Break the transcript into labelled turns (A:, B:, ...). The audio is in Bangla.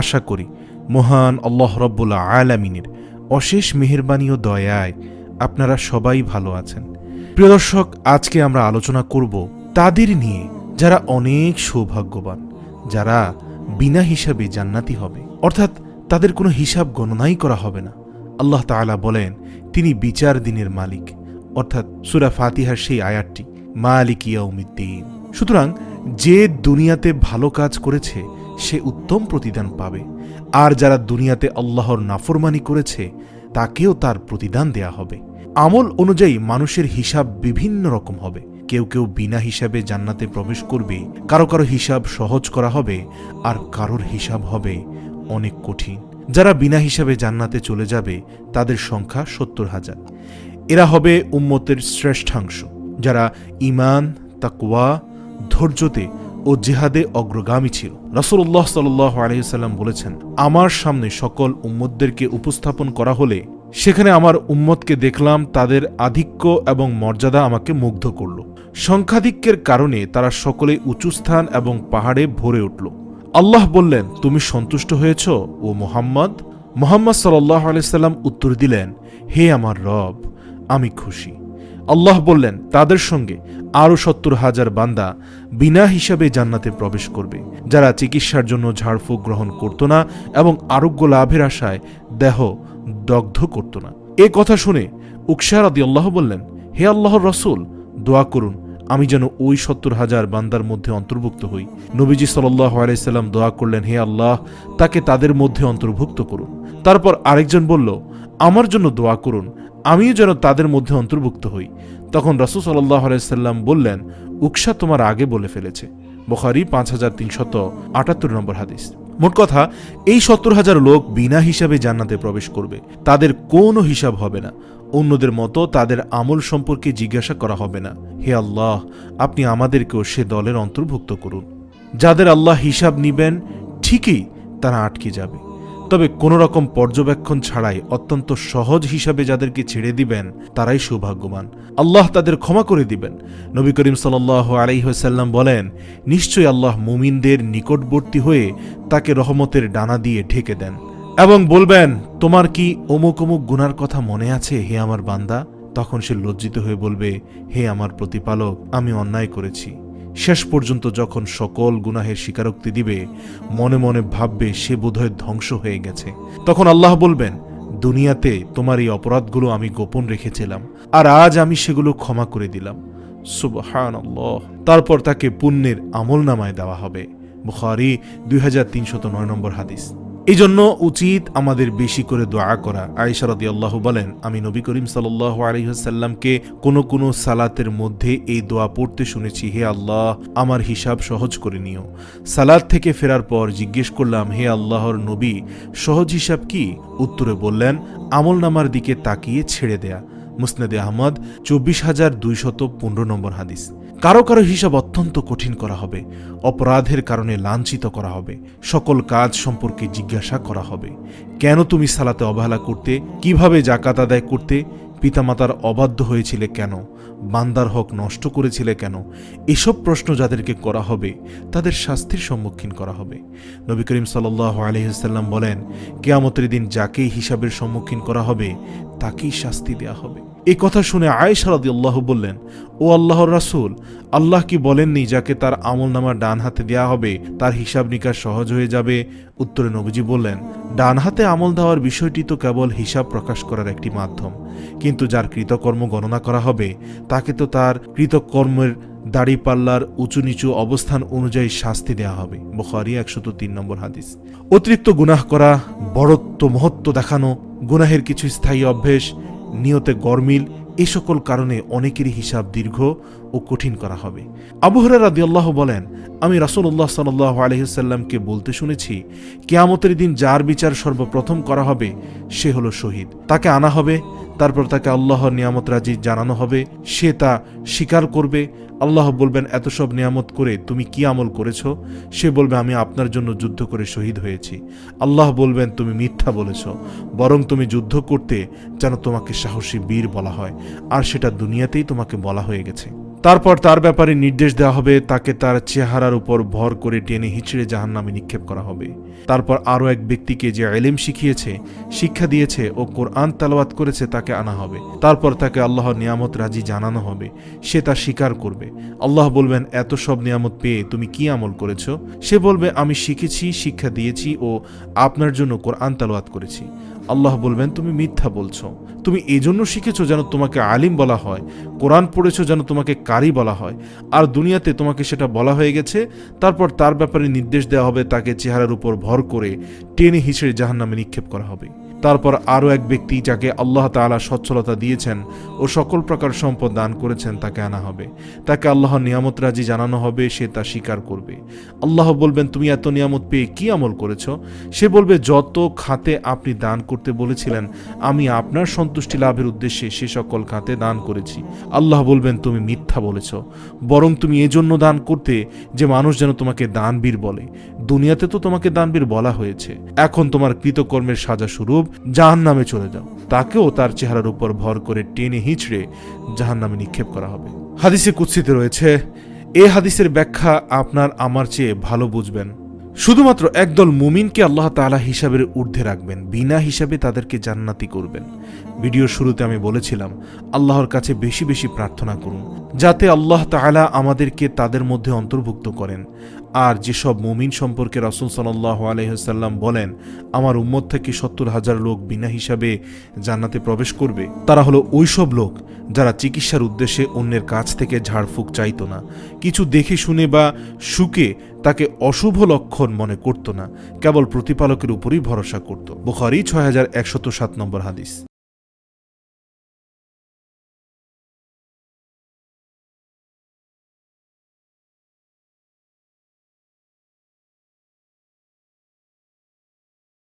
A: আশা করি মহান আল্লাহ রব্বুল আলামিনের অশেষ মেহেরবানি ও দয়ায় আপনারা সবাই ভালো আছেন। প্রিয় দর্শক, আজকে আমরা আলোচনা করব তাদের নিয়ে যারা অনেক সৌভাগ্যবান, যারা বিনা হিসাবে জান্নাতি হবে, অর্থাৎ তাদের কোনো হিসাব গণনাই করা হবে না। আল্লাহ তাআলা বলেন তিনি বিচার দিনের মালিক, অর্থাৎ সূরা ফাতিহার সেই আয়াতটি, মালিক ইয়াউমিদ্দিন। সুতরাং যে দুনিয়াতে ভালো কাজ করেছে সে উত্তম প্রতিদান পাবে, আর যারা দুনিয়াতে আল্লাহর নাফরমানি করেছে তাকেও তার প্রতিদান দেয়া হবে। আমল অনুযায়ী মানুষের হিসাব বিভিন্ন রকম হবে। কেউ কেউ বিনা হিসাবে জান্নাতে প্রবেশ করবে, কারো কারো হিসাব সহজ করা হবে, আর কারোর হিসাব হবে অনেক কঠিন। যারা বিনা হিসাবে জান্নাতে চলে যাবে তাদের সংখ্যা ৭০,০০০। এরা হবে উম্মতের শ্রেষ্ঠাংশ, যারা ঈমান, তাকওয়া, ধৈর্যতে ও জিহাদে অগ্রগামী ছিল। রাসূলুল্লাহ সাল্লাল্লাহু আলাইহি ওয়াসাল্লাম বলেছেন, আমার সামনে সকল উম্মতদেরকে উপস্থাপন করা হলে সেখানে আমার উম্মতকে দেখলাম, তাদের আধিক্য এবং মর্যাদা আমাকে মুগ্ধ করল। সংখ্যাধিক্যের কারণে তারা সকলে উঁচু স্থান এবং পাহাড়ে ভরে উঠল। আল্লাহ বললেন, তুমি সন্তুষ্ট হয়েছ ও মুহাম্মদ? মুহাম্মদ সাল্লাল্লাহু আলাইহি ওয়াসাল্লাম উত্তর দিলেন, হে আমার রব, আমি খুশি। আল্লাহ বললেন, তাদের সঙ্গে আরও ৭০,০০০ বান্দা বিনা হিসাবে জান্নাতে প্রবেশ করবে, যারা চিকিৎসার জন্য ঝাড়ফুঁক গ্রহণ করত না এবং আরোগ্য লাভের আশায় দেহ দগ্ধ করত না। এ কথা শুনে উকশা রাদিয়াল্লাহু বললেন, হে আল্লাহর রাসূল, দোয়া করুন আমি যেন ওই ৭০,০০০ বান্দার মধ্যে অন্তর্ভুক্ত হই। নবীজি সাল্লাল্লাহু আলাইহি সাল্লাম দোয়া করলেন, হে আল্লাহ, তাকে তাদের মধ্যে অন্তর্ভুক্ত করুন। তারপর আরেকজন বলল, আমার জন্য দোয়া করুন, আমিও যেন তাদের মধ্যে অন্তর্ভুক্ত হই। তখন রাসূল সাল্লাল্লাহু আলাইহি সাল্লাম বললেন, উকশা তোমার আগে বলে ফেলেছে। বুখারী ৫৩৭৮ নম্বর হাদিস। মোট কথা, এই ৭০,০০০ লোক বিনা হিসাবে জান্নাতে প্রবেশ করবে। তাদের কোনো হিসাব হবে না, অন্যদের মতো তাদের আমল সম্পর্কে জিজ্ঞাসা করা হবে না। হে আল্লাহ, আপনি আমাদেরকেও সে দলের অন্তর্ভুক্ত করুন। যাদের আল্লাহ হিসাব নিবেন ঠিকই তারা আটকে যাবে, তবে কোনো রকম পর্যবেক্ষণ ছাড়াই অত্যন্ত সহজ হিসাবে যাদেরকে ছেড়ে দিবেন তারাই সৌভাগ্যবান। আল্লাহ তাদের ক্ষমা করে দিবেন। নবী করিম সাল্লাল্লাহু আলাইহি ওয়াসাল্লাম বলেন, নিশ্চয়ই আল্লাহ মুমিনদের নিকটবর্তী হয়ে তাকে রহমতের ডানা দিয়ে ঢেকে দেন এবং বলবেন, তোমার কি অমুক অমুক গুনার কথা মনে আছে হে আমার বান্দা? তখন সে লজ্জিত হয়ে বলবে, হে আমার প্রতিপালক, আমি অন্যায় করেছি। শেষ পর্যন্ত যখন সকল গুনাহের স্বীকারোক্তি দিবে, মনে মনে ভাববে সে বোধহয় ধ্বংস হয়ে গেছে। তখন আল্লাহ বলবেন, দুনিয়াতে তোমার এই অপরাধগুলো আমি গোপন রেখেছিলাম, আর আজ আমি সেগুলো ক্ষমা করে দিলাম। সুবহানাল্লাহ। তারপর তাকে পুণ্যের আমলনামায় দেওয়া হবে। বুখারী ২৩০৯ নম্বর হাদিস। এই জন্য উচিত আমাদের বেশি করে দোয়া করা। আয়েশা রাদিয়াল্লাহু বলেন, আমি নবী করিম সাল্লাল্লাহু আলাইহি ওয়াসাল্লামকে কোন সালাতের মধ্যে এই দোয়া পড়তে শুনেছি, হে আল্লাহ, আমার হিসাব সহজ করে নিও। সালাত থেকে ফেরার পর জিজ্ঞেস করলাম, হে আল্লাহর নবী, সহজ হিসাব কি? উত্তরে বললেন, আমলনামার দিকে তাকিয়ে ছেড়ে দেয়া। মুসনাদে আহমদ ২৪,২১৫ নম্বর হাদিস। কারো কারো হিসাব অত্যন্ত কঠিন করা হবে, অপরাধের কারণে লাঞ্ছিত করা হবে, সকল কাজ সম্পর্কে জিজ্ঞাসা করা হবে। কেন তুমি সালাতে অবহেলা করতে? কিভাবে যাকাত আদায় করতে? পিতামাতার অবাধ্য হয়েছিলে কেন? বান্দার হক নষ্ট করেছিলে কেন? এসব প্রশ্ন যাদেরকে করা হবে তাদের শাস্তির সম্মুখীন করা হবে। নবী করিম সাল্লাল্লাহু আলাইহি ওয়াসাল্লাম বলেন, কিয়ামতের দিন যাকেই হিসাবের সম্মুখীন করা হবে তাকেই শাস্তি দেয়া হবে। এই কথা শুনে আয়েশা রাদিয়াল্লাহু বললেন, ও আল্লাহর রাসূল, আল্লাহ কি বলেননি যাকে তার আমলনামা ডান হাতে দেয়া হবে তার হিসাব নিকাশ সহজ হয়ে যাবে? উত্তরে নবীজি বললেন, ডান হাতে আমল দেওয়ার বিষয়টি তো কেবল হিসাব প্রকাশ করার একটি মাধ্যম, কিন্তু যার কৃতকর্ম গণনা করা হবে তাকে তো তার কৃতকর্মের দাড়িপাল্লার উঁচু নিচু অবস্থান অনুযায়ী শাস্তি দেওয়া হবে। বুখারী ১০৩ নম্বর হাদিস। অতিরিক্ত গুনাহ করা, বড়ত্ব মহত্ব দেখানো, গুনাহের কিছু স্থায়ী অভ্যেস, নিয়তে গরমিল, এই সকল কারণে অনেকেরই হিসাব দীর্ঘ ও কঠিন করা হবে। আবু হুরায়রা রাদিয়াল্লাহু বলেন, আমি রাসূলুল্লাহ সাল্লাল্লাহু আলাইহি ওয়াসাল্লামকে বলতে শুনেছি, কিয়ামতের দিন যার বিচার সর্বপ্রথম করা হবে সে হলো শহীদ। তাকে আনা হবে, তারপর তাকে আল্লাহর নিয়ামত রাজি জানানো হবে, সে তা স্বীকার করবে। আল্লাহ বলবেন, এত সব নিয়ামত করে তুমি কি আমল করেছ? সে বলবে, আমি আপনার জন্য যুদ্ধ করে শহীদ হয়েছি। আল্লাহ বলবেন, তুমি মিথ্যা বলেছ, বরং তুমি যুদ্ধ করতে যেন তোমাকে সাহসী বীর বলা হয়, আর সেটা দুনিয়াতেই তোমাকে বলা হয়ে গেছে। তারপর তার ব্যাপারে নির্দেশ দেওয়া হবে, তাকে তার চেহারার উপর ভর করে টেনে হিচড়ে জাহান্নামে নিক্ষেপ করা হবে। তারপর আরও এক ব্যক্তিকে যে ইলম শিখিয়েছে, শিক্ষা দিয়েছে ও কোরআন তেলাওয়াত করেছে তাকে আনা হবে। তারপর তাকে আল্লাহর নিয়ামত রাজি জানানো হবে, সে তা স্বীকার করবে। আল্লাহ বলবেন, এত সব নিয়ামত পেয়ে তুমি কি আমল করেছ? সে বলবে, আমি শিখেছি, শিক্ষা দিয়েছি ও আপনার জন্য কোরআন তেলাওয়াত করেছি। আল্লাহ বলবেন, তুমি মিথ্যা বলছো। তুমি এজন্য শিখেছো যেন তোমাকে আলিম বলা হয়, কোরআন পড়েছো যেন তোমাকে কারি বলা হয়, আর দুনিয়াতে তোমাকে সেটা বলা হয়ে গেছে। তারপর তার ব্যাপারে নির্দেশ দেওয়া হবে, তাকে চেহারার উপর ভর করে টেনে হিঁচড়ে জাহান্নামে নিক্ষেপ করা হবে। তারপর আরও এক ব্যক্তি যাকে আল্লাহ তাআলা সচ্ছলতা দিয়েছেন ও সকল প্রকার সম্পদ দান করেছেন তাকে আনা হবে। তাকে আল্লাহর নিয়ামত রাজি জানানো হবে, সে তা স্বীকার করবে। আল্লাহ বলবেন, তুমি এত নিয়ামত পেয়ে কি আমল করেছ? সে বলবে, যত খাতে আপনি দান করতে বলেছিলেন আমি আপনার সন্তুষ্টি লাভের উদ্দেশ্যে সে সকল খাতে দান করেছি। আল্লাহ বলবেন, তুমি মিথ্যা বলেছ, বরং তুমি এজন্য দান করতে যে মানুষ যেন তোমাকে দানবীর বলে। দুনিয়াতে তো তোমাকে দানবীর বলা হয়েছে, এখন তোমার কৃতকর্মের সাজা স্বরূপ জাহান্নামে চলে যাও। তাকেও তার চেহারার উপর ভর করে টেনে হিঁচড়ে জাহান্নামে নিক্ষেপ করা হবে। হাদিসে কুদসিতে রয়েছে, এ হাদিসের ব্যাখ্যা আপনার আমার চেয়ে ভালো বুঝবেন। শুধুমাত্র একদল মুমিনকে আল্লাহ তাআলা হিসাবের ঊর্ধ্বে রাখবেন, বিনা হিসাবে তাদেরকে জান্নাতি করবেন। ভিডিওর শুরুতে আমি বলেছিলাম, আল্লাহর কাছে বেশি বেশি প্রার্থনা করুন যাতে আল্লাহ তাআলা আমাদেরকে তাদের মধ্যে অন্তর্ভুক্ত করেন। আর যেসব মুমিন সম্পর্কে রাসূল সাল্লাল্লাহু আলাইহি ওয়াসাল্লাম বলেন, আমার উম্মত থেকে ৭০,০০০ লোক বিনা হিসাবে জান্নাতে প্রবেশ করবে, তারা হলো ওইসব লোক যারা চিকিৎসার উদ্দেশ্যে অন্যের কাছ থেকে ঝাড়ফুঁক চাইত না, কিছু দেখে শুনে বা শুকে তাকে অশুভ লক্ষণ মনে করত না, কেবল প্রতিপালকের উপরই ভরসা করত। বুখারী ৬১০৭ নম্বর হাদিস।